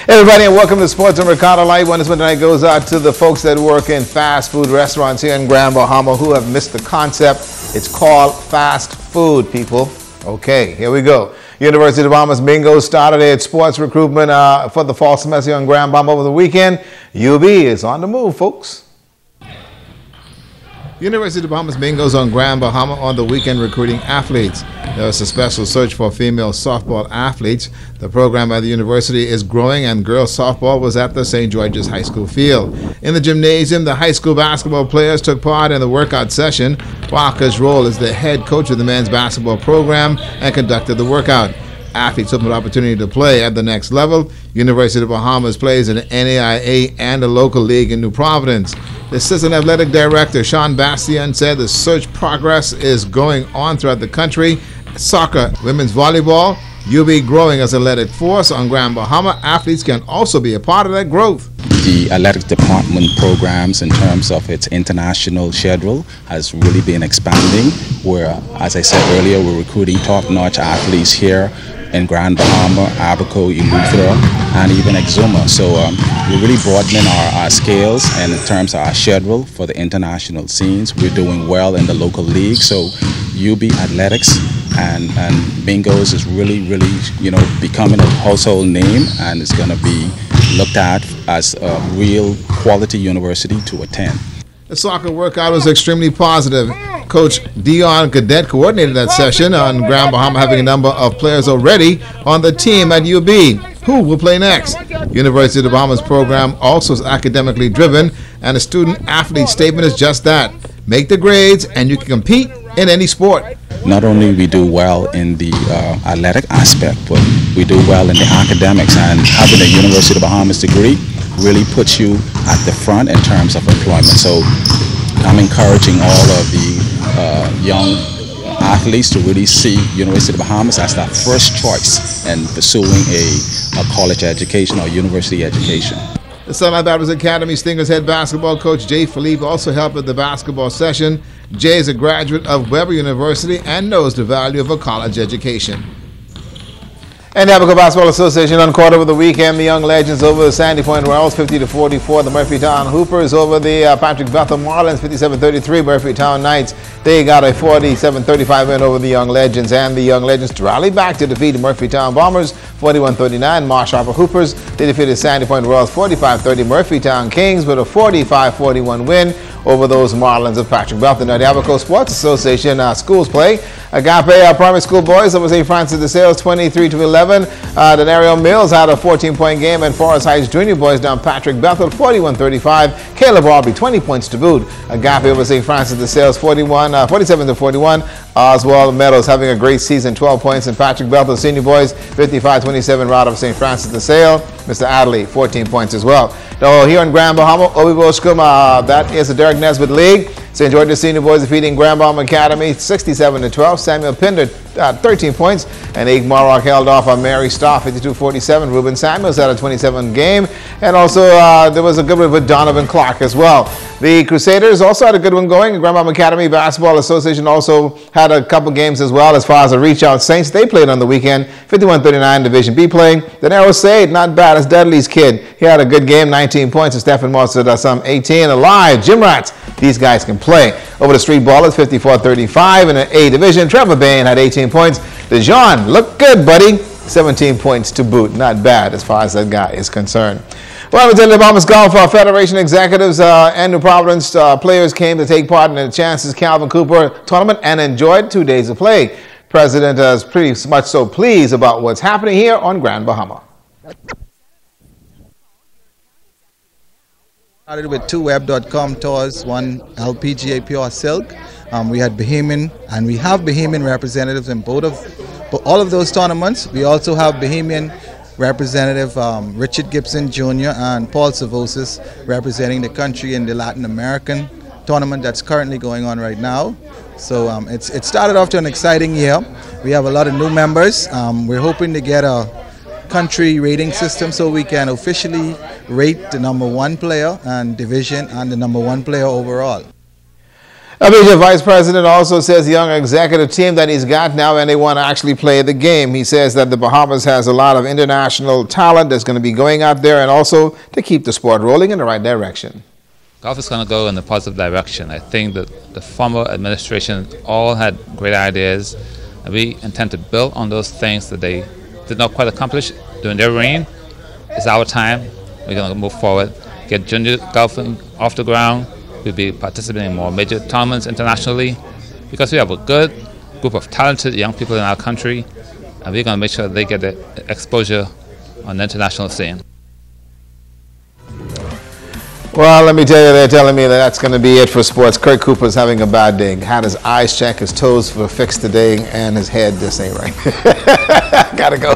Hey everybody, and welcome to Sports and Ricardo Live. One this one tonight goes out to the folks that work in fast food restaurants here in Grand Bahama who have missed the concept. It's called fast food, people. Okay, here we go. University of the Bahamas Bingo started its sports recruitment for the fall semester here in Grand Bahama over the weekend. UB is on the move, folks. University of the Bahamas Bingo's on Grand Bahama on the weekend recruiting athletes. There was a special search for female softball athletes. The program at the university is growing, and girls softball was at the St. George's High School field. In the gymnasium, the high school basketball players took part in the workout session. Walker's role as the head coach of the men's basketball program and conducted the workout. Athletes open an opportunity to play at the next level. University of the Bahamas plays in the NAIA and the local league in New Providence. The Assistant Athletic Director, Sean Bastian, said the search progress is going on throughout the country. Soccer, women's volleyball, UB growing as an athletic force on Grand Bahama. Athletes can also be a part of that growth. The athletic department programs in terms of its international schedule has really been expanding, where, as I said earlier, we're recruiting top-notch athletes here in Grand Bahama, Abaco, Eleuthera, and even Exuma. So we're really broadening our scales, and in terms of our schedule for the international scenes, we're doing well in the local league. So UB Athletics and Bingos is really, becoming a household name, and it's going to be looked at as a real quality university to attend. The soccer workout was extremely positive. Coach Dion Cadet coordinated that session on Grand Bahama, having a number of players already on the team at UB. Who will play next? University of the Bahamas program also is academically driven, and the student-athlete statement is just that. Make the grades and you can compete in any sport. Not only we do well in the athletic aspect, but we do well in the academics, and having a University of the Bahamas degree really puts you at the front in terms of employment. So I'm encouraging all of the young athletes to really see University of the Bahamas as their first choice in pursuing a college education or university education. The Sunlight Baptist Academy Stingers head basketball coach Jay Philippe also helped at the basketball session. Jay is a graduate of Weber University and knows the value of a college education. And the Abaco Basketball Association on court over the weekend. The Young Legends over the Sandy Point Royals 50-44. The Murphytown Hoopers over the Patrick Bethel Marlins 57-33. Murphytown Knights, they got a 47-35 win over the Young Legends. And the Young Legends rallied back to defeat the Murphytown Bombers 41-39. Marsh Harper Hoopers, they defeated Sandy Point Royals 45-30. Murphytown Kings with a 45-41 win over those Marlins of Patrick Bethel. Now the Abaco Sports Association schools play. Agape primary school boys over St. Francis de Sales 23-11. Denario Mills had a 14-point game, and Forest Heights Junior boys down Patrick Bethel 41-35. Caleb Aubrey 20 points to boot. Agape over St. Francis de Sales 47-41. Oswald Meadows having a great season, 12 points, and Patrick Bethel Senior boys 55-27 rout of St. Francis de Sales. Mr. Adley 14 points as well. So here in Grand Bahama, Obi-Boshkum, that is the Derek Nesbitt League. St. George's Senior boys defeating Grand Bahama Academy 67-12. Samuel Pinder 13 points, and Ig Morrock held off on Mary Starr 52-47. Ruben Samuels had a 27 game, and also there was a good one with Donovan Clark as well. The Crusaders also had a good one going. Grand Bahama Academy Basketball Association also had a couple games as well. As far as the Reach Out Saints, they played on the weekend 51-39 Division B play. The Narrow Sade, not bad. It's Dudley's kid. He had a good game, 19 points, and Stephen Moss had some 18. Alive, Gym Rats. These guys can play. Over the Street Ballers, 54-35 in the A Division. Trevor Bain had 18 points. DeJean looked good, buddy. 17 points to boot. Not bad as far as that guy is concerned. Well, the Bahamas Golf Federation executives and New Providence players came to take part in the Chances Calvin Cooper tournament and enjoyed 2 days of play. President is pretty much so pleased about what's happening here on Grand Bahama. Started with two web.com tours, one LPGA Pure Silk. We had Bahamian, and we have Bahamian representatives in all of those tournaments. We also have Bahamian representative Richard Gibson Jr. and Paul Savosis representing the country in the Latin American tournament that's currently going on right now. So it started off to an exciting year. We have a lot of new members. We're hoping to get a country rating system so we can officially rate the #1 player and division and the #1 player overall. A major vice president also says the young executive team that he's got now, and they want to actually play the game. He says that the Bahamas has a lot of international talent that's going to be going out there, and also to keep the sport rolling in the right direction. Golf is going to go in a positive direction. I think that the former administration all had great ideas, and we intend to build on those things that they did not quite accomplish during their reign. It's our time. We're going to move forward, get junior golfing off the ground. We'll be participating in more major tournaments internationally because we have a good group of talented young people in our country, and we're going to make sure they get the exposure on the international scene. Well, let me tell you, they're telling me that that's going to be it for sports. Kurt Cooper's having a bad day. Had his eyes checked, his toes were fixed today, and his head just ain't right. Gotta go.